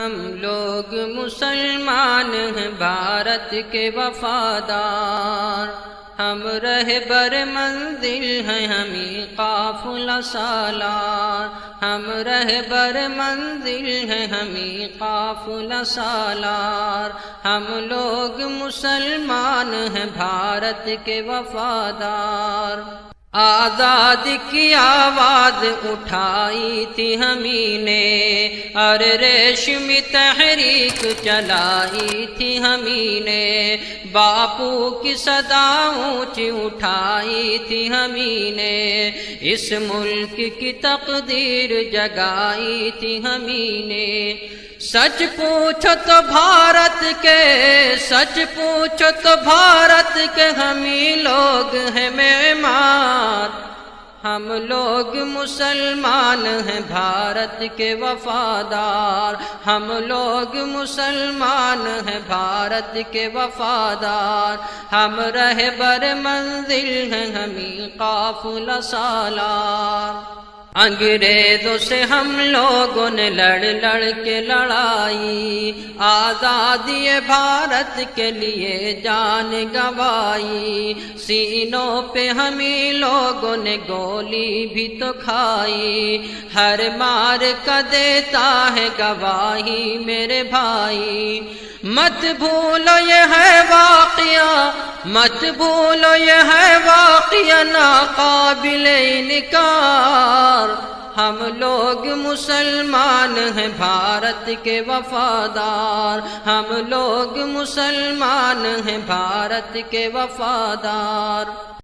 ہم لوگ مسلمان ہیں بھارت کے وفادار، ہم رہبر منزل ہیں ہمیں قافلہ سالار، ہم رہبر منزل ہیں ہمیں قافلہ سالار، ہم لوگ مسلمان ہیں بھارت کے وفادار۔ آزادی کی آواز اٹھائی تھی ہمیں نے، اور ریشمی تحریک چلائی تھی ہمیں نے، باپو کی صدا اونچی اٹھائی تھی ہمیں نے، اس ملک کی تقدیر جگائی تھی ہمیں نے۔ سچ پوچھو تو بھارت کے، سچ پوچھو تو بھارت کے ہمیں لوگ ہیں معمار، ہم لوگ مسلمان ہیں بھارت کے وفادار، ہم لوگ مسلمان ہیں بھارت کے وفادار، ہم رہبر منزل ہیں ہمیں قافلہ سالار۔ انگریزوں سے ہم لوگوں نے لڑ لڑ کے لڑائی، آزادی بھارت کے لیے جان گنوائی، سینوں پہ ہمیں لوگوں نے گولی بھی تو کھائی، ہر مار کا دیتا ہے گواہی میرے بھائی۔ مت بھولو یہ ہے واقعہ، مت بھولو یہ ہے واقعہ ناقابل انکار، ہم لوگ مسلمان ہیں بھارت کے وفادار، ہم لوگ مسلمان ہیں بھارت کے وفادار۔